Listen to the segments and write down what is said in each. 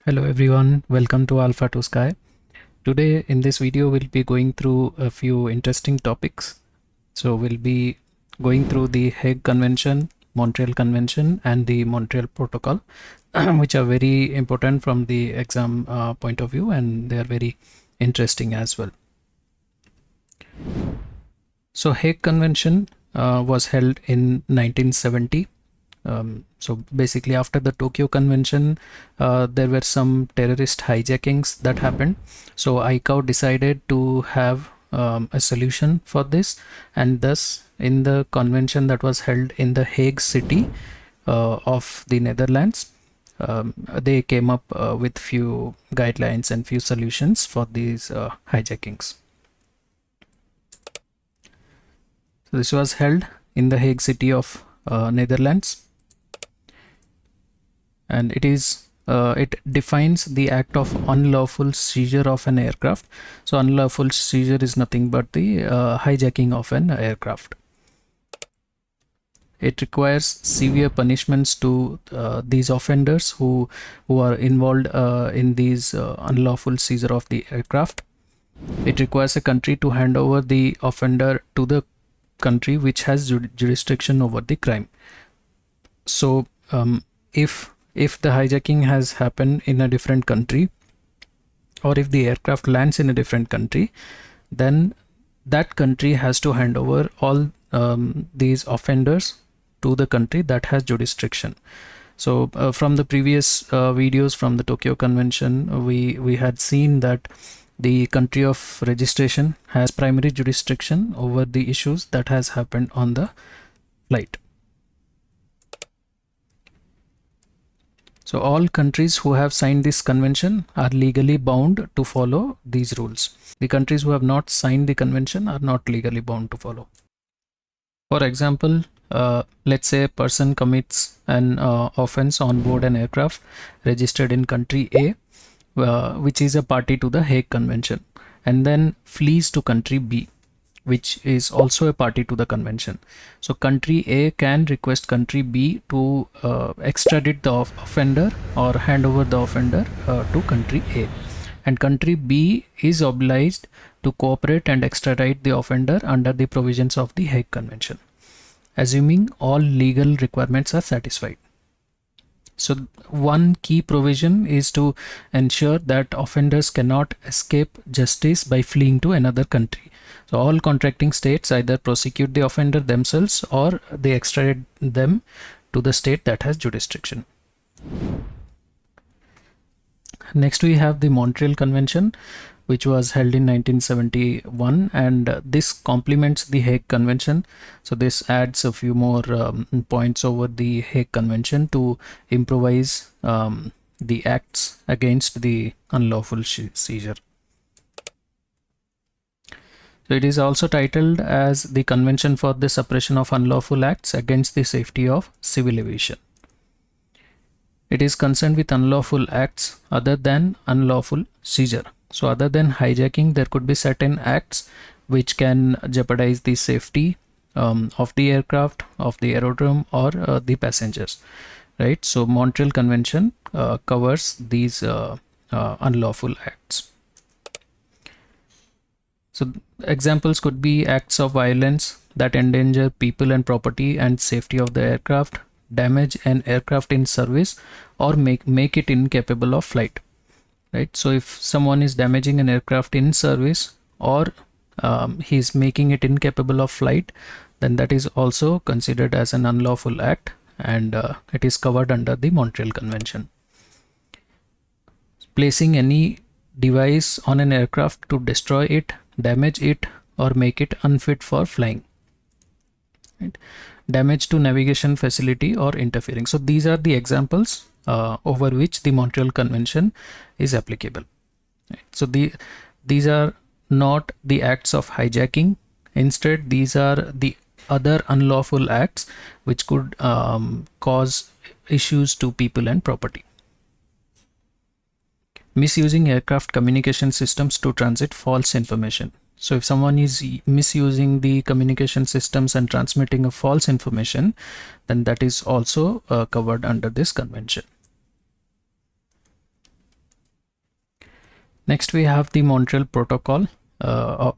Hello everyone, welcome to Alpha to Sky. Today in this video we'll be going through a few interesting topics. So we'll be going through the Hague Convention, Montreal Convention and the Montreal Protocol which are very important from the exam point of view, and they are very interesting as well. So Hague Convention was held in 1970. So basically after the Tokyo Convention, there were some terrorist hijackings that happened. So ICAO decided to have a solution for this, and thus in the convention that was held in the Hague city of the Netherlands, they came up with few guidelines and few solutions for these hijackings. So this was held in the Hague city of Netherlands, and it defines the act of unlawful seizure of an aircraft. So unlawful seizure is nothing but the hijacking of an aircraft. It requires severe punishments to these offenders who are involved in these unlawful seizure of the aircraft. It requires a country to hand over the offender to the country which has jurisdiction over the crime. So if the hijacking has happened in a different country, or if the aircraft lands in a different country, then that country has to hand over all these offenders to the country that has jurisdiction. So from the previous videos from the Tokyo Convention, we had seen that the country of registration has primary jurisdiction over the issues that has happened on the flight. So all countries who have signed this convention are legally bound to follow these rules. The countries who have not signed the convention are not legally bound to follow. For example, let's say a person commits an offense on board an aircraft registered in country A, which is a party to the Hague Convention, and then flees to country B, which is also a party to the convention. So country A can request country B to extradite the offender or hand over the offender to country A, and country B is obliged to cooperate and extradite the offender under the provisions of the Hague Convention, assuming all legal requirements are satisfied. So one key provision is to ensure that offenders cannot escape justice by fleeing to another country. So all contracting states either prosecute the offender themselves or they extradite them to the state that has jurisdiction. Next we have the Montreal Convention, which was held in 1971, and this complements the Hague Convention. So this adds a few more points over the Hague Convention to improvise the acts against the unlawful seizure. So it is also titled as the Convention for the Suppression of Unlawful Acts Against the Safety of Civil Aviation. It is concerned with unlawful acts other than unlawful seizure. So other than hijacking, there could be certain acts which can jeopardize the safety of the aircraft, of the aerodrome, or the passengers, right? So Montreal Convention covers these unlawful acts. So examples could be acts of violence that endanger people and property and safety of the aircraft, damage an aircraft in service, or make it incapable of flight, right? So if someone is damaging an aircraft in service, or he's making it incapable of flight, then that is also considered as an unlawful act, and it is covered under the Montreal Convention. Placing any device on an aircraft to destroy it, damage it, or make it unfit for flying, right? Damage to navigation facility or interfering. So these are the examples over which the Montreal Convention is applicable, right? So these are not the acts of hijacking. Instead, these are the other unlawful acts which could cause issues to people and property. Misusing aircraft communication systems to transmit false information. So if someone is misusing the communication systems and transmitting a false information, then that is also covered under this convention. Next, we have the Montreal Protocol,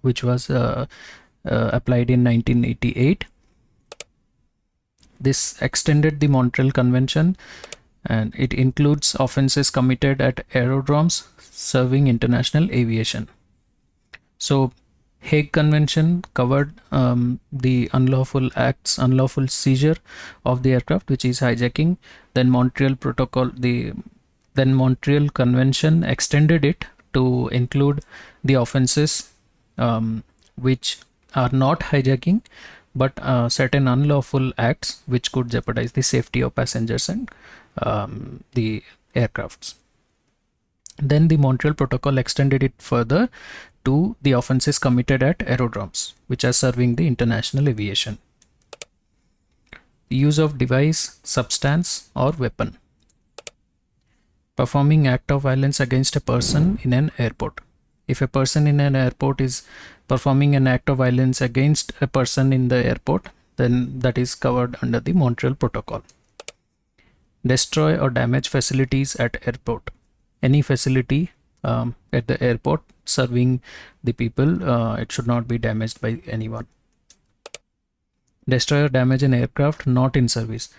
which was applied in 1988. This extended the Montreal Convention, and it includes offenses committed at aerodromes serving international aviation. So Hague Convention covered the unlawful acts, unlawful seizure of the aircraft, which is hijacking. Then Montreal Protocol, then Montreal Convention extended it to include the offenses which are not hijacking, but certain unlawful acts which could jeopardize the safety of passengers and the aircrafts. Then the Montreal Protocol extended it further to the offenses committed at aerodromes, which are serving the international aviation. The use of device, substance, or weapon. Performing act of violence against a person in an airport. If a person in an airport is performing an act of violence against a person in the airport, then that is covered under the Montreal Protocol. Destroy or damage facilities at airport. Any facility at the airport serving the people, it should not be damaged by anyone. Destroy or damage an aircraft not in service.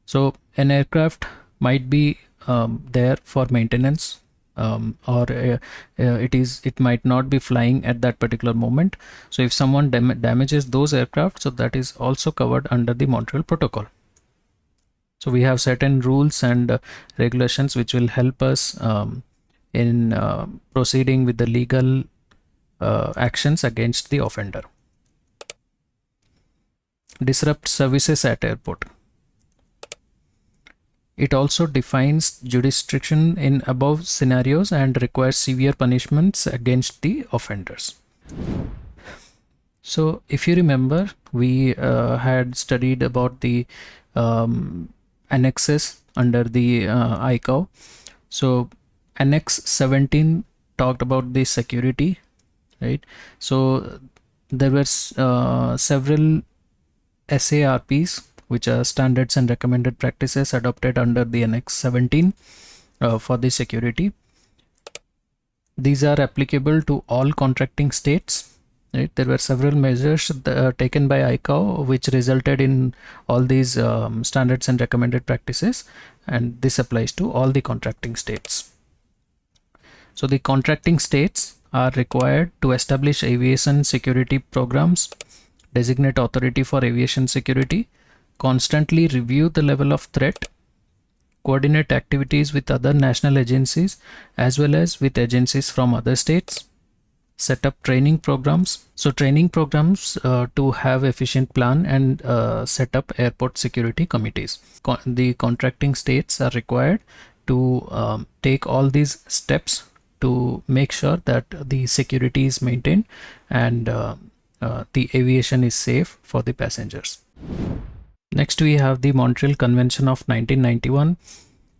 So an aircraft might be there for maintenance, or it might not be flying at that particular moment. So if someone damages those aircraft, so that is also covered under the Montreal Protocol. So we have certain rules and regulations which will help us in proceeding with the legal actions against the offender. Disrupt services at airport. It also defines jurisdiction in above scenarios and requires severe punishments against the offenders. So if you remember, we had studied about the annexes under the ICAO. So Annex 17 talked about the security, right? So there were several SARPs, which are standards and recommended practices adopted under the Annex 17 for the security. These are applicable to all contracting states. Right? There were several measures taken by ICAO which resulted in all these standards and recommended practices, and this applies to all the contracting states. So the contracting states are required to establish aviation security programs, designate authority for aviation security, constantly review the level of threat, coordinate activities with other national agencies as well as with agencies from other states, set up training programs. So training programs to have efficient plan and set up airport security committees. The contracting states are required to take all these steps to make sure that the security is maintained and the aviation is safe for the passengers. Next, we have the Montreal Convention of 1991.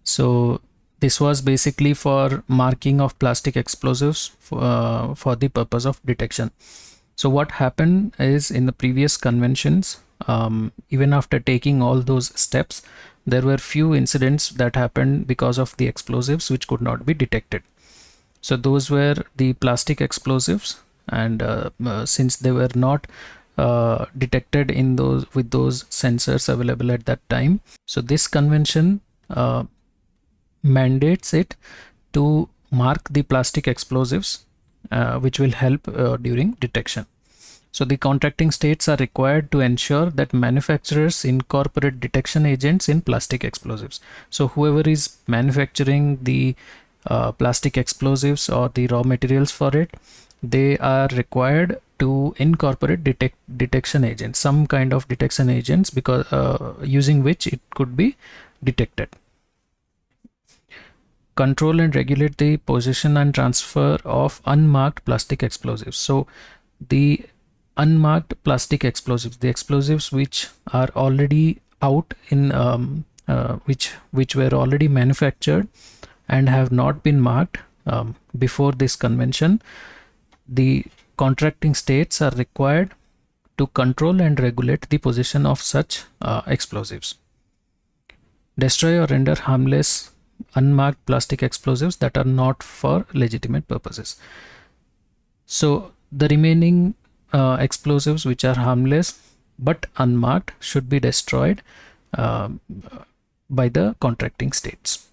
So this was basically for marking of plastic explosives for the purpose of detection. So what happened is, in the previous conventions, even after taking all those steps, there were few incidents that happened because of the explosives which could not be detected. So those were the plastic explosives, and since they were not detected in those with those sensors available at that time, so this convention mandates it to mark the plastic explosives, which will help during detection. So the contracting states are required to ensure that manufacturers incorporate detection agents in plastic explosives. So whoever is manufacturing the plastic explosives or the raw materials for it, they are required to incorporate detection agents, some kind of detection agents, because using which it could be detected. Control and regulate the possession and transfer of unmarked plastic explosives. So the unmarked plastic explosives, the explosives which are already out in which were already manufactured and have not been marked before this convention, the contracting states are required to control and regulate the possession of such explosives. Destroy or render harmless unmarked plastic explosives that are not for legitimate purposes. So the remaining explosives which are harmless but unmarked should be destroyed by the contracting states.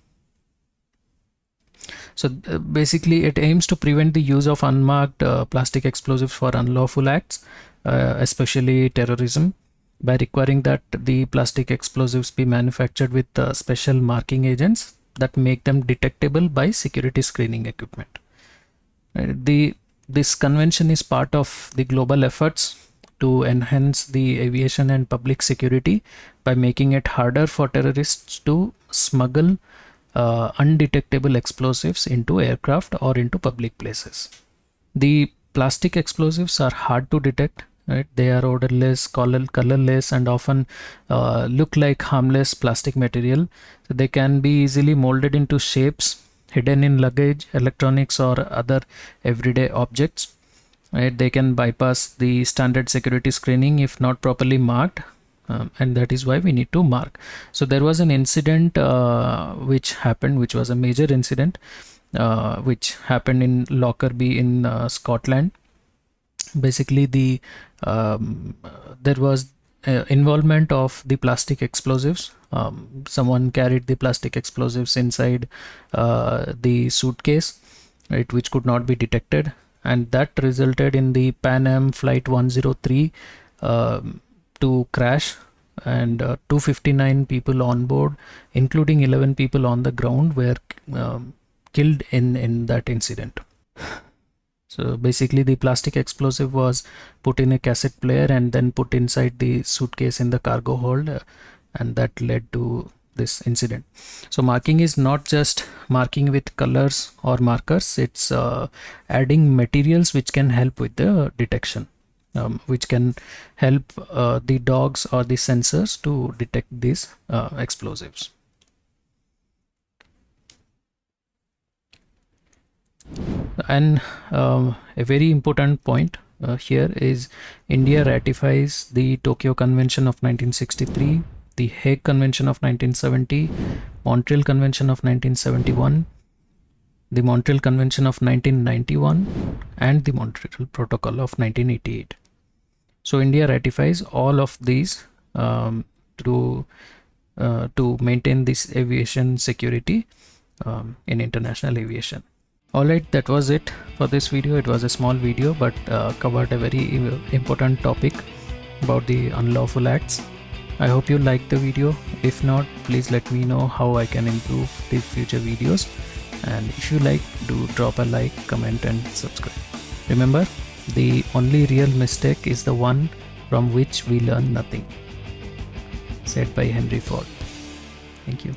So basically it aims to prevent the use of unmarked plastic explosives for unlawful acts, especially terrorism, by requiring that the plastic explosives be manufactured with special marking agents that make them detectable by security screening equipment. This convention is part of the global efforts to enhance the aviation and public security by making it harder for terrorists to smuggle undetectable explosives into aircraft or into public places. The plastic explosives are hard to detect, right? They are odorless, colorless, and often look like harmless plastic material. So they can be easily molded into shapes, hidden in luggage, electronics, or other everyday objects. Right? They can bypass the standard security screening if not properly marked. And that is why we need to mark. So there was an incident which happened, which was a major incident, which happened in Lockerbie in Scotland. Basically, there was involvement of the plastic explosives. Someone carried the plastic explosives inside the suitcase, right, which could not be detected, and that resulted in the Pan Am Flight 103 to crash, and 259 people on board, including 11 people on the ground, were killed in that incident. So basically the plastic explosive was put in a cassette player and then put inside the suitcase in the cargo hold, and that led to this incident. So marking is not just marking with colors or markers, it's adding materials which can help with the detection, which can help the dogs or the sensors to detect these explosives. And a very important point here is India ratifies the Tokyo Convention of 1963, the Hague Convention of 1970, Montreal Convention of 1971, the Montreal Convention of 1991, and the Montreal Protocol of 1988. So India ratifies all of these to maintain this aviation security in international aviation. Alright, that was it for this video. It was a small video, but covered a very important topic about the unlawful acts. I hope you liked the video. If not, please let me know how I can improve the future videos. And if you like, do drop a like, comment, and subscribe. Remember, the only real mistake is the one from which we learn nothing. Said by Henry Ford. Thank you.